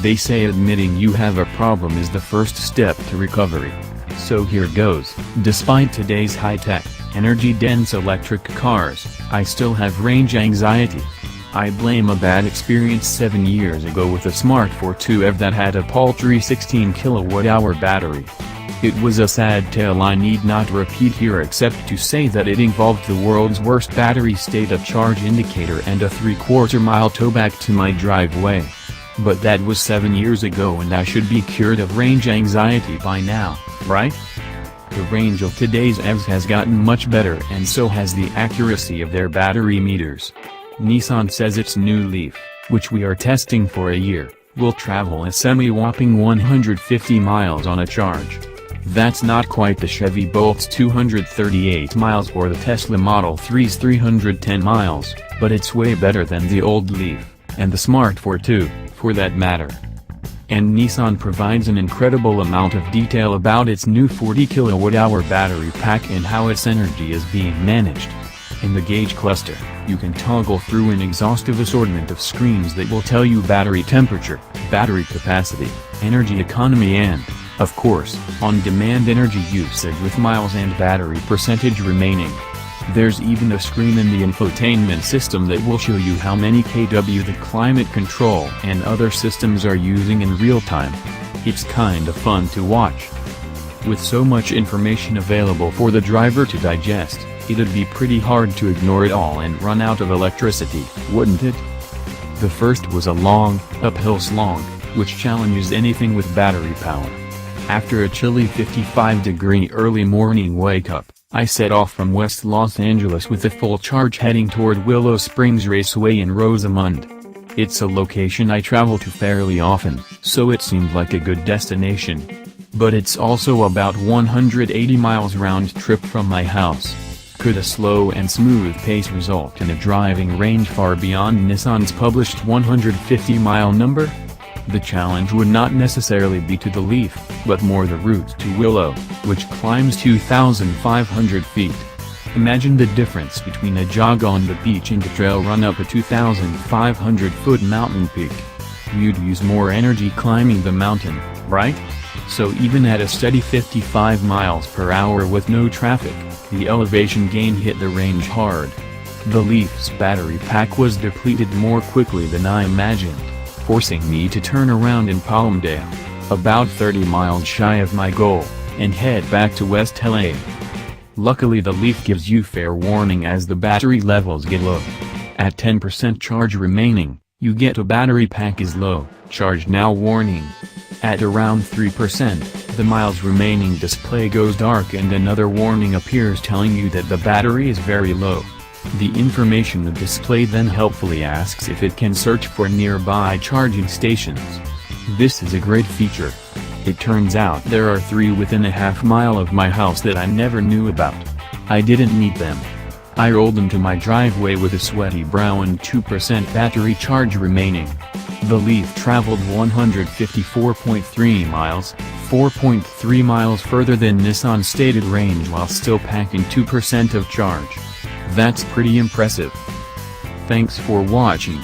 They say admitting you have a problem is the first step to recovery. So here goes. Despite today's high-tech, energy-dense electric cars, I still have range anxiety. I blame a bad experience 7 years ago with a smart ForTwo EV that had a paltry 16 kWh battery. It was a sad tale I need not repeat here except to say that it involved the world's worst battery state of charge indicator and a 3/4 mile towback to my driveway. But that was 7 years ago and I should be cured of range anxiety by now, right? The range of today's EVs has gotten much better and so has the accuracy of their battery meters. Nissan says its new Leaf, which we are testing for a year, will travel a semi-whopping 150 miles on a charge. That's not quite the Chevy Bolt's 238 miles or the Tesla Model 3's 310 miles, but it's way better than the old Leaf, and the smart ForTwo, for that matter. And Nissan provides an incredible amount of detail about its new 40 kWh battery pack and how its energy is being managed. In the gauge cluster, you can toggle through an exhaustive assortment of screens that will tell you battery temperature, battery capacity, energy economy and, of course, on-demand energy usage with miles and battery percentage remaining. There's even a screen in the infotainment system that will show you how many kW the climate control and other systems are using in real time. It's kinda fun to watch. With so much information available for the driver to digest, it'd be pretty hard to ignore it all and run out of electricity, wouldn't it? The first was a long, uphill slog, which challenges anything with battery power. After a chilly 55-degree early morning wake-up, I set off from West Los Angeles with a full charge heading toward Willow Springs Raceway in Rosamond. It's a location I travel to fairly often, so it seemed like a good destination. But it's also about 180 miles round trip from my house. Could a slow and smooth pace result in a driving range far beyond Nissan's published 150-mile number? The challenge would not necessarily be to the Leaf, but more the route to Willow, which climbs 2,500 feet. Imagine the difference between a jog on the beach and a trail run up a 2,500-foot mountain peak. You'd use more energy climbing the mountain, right? So even at a steady 55 miles per hour with no traffic, the elevation gain hit the range hard. The Leaf's battery pack was depleted more quickly than I imagined, forcing me to turn around in Palmdale, about 30 miles shy of my goal, and head back to West LA. Luckily the Leaf gives you fair warning as the battery levels get low. At 10% charge remaining, you get a battery pack is low, charge now warning. At around 3%, the miles remaining display goes dark and another warning appears telling you that the battery is very low. The information the display then helpfully asks if it can search for nearby charging stations. This is a great feature. It turns out there are 3 within a half-mile of my house that I never knew about. I didn't need them. I rolled into my driveway with a sweaty brow and 2% battery charge remaining. The Leaf traveled 154.3 miles, 4.3 miles further than Nissan's stated range while still packing 2% of charge. That's pretty impressive. Thanks for watching.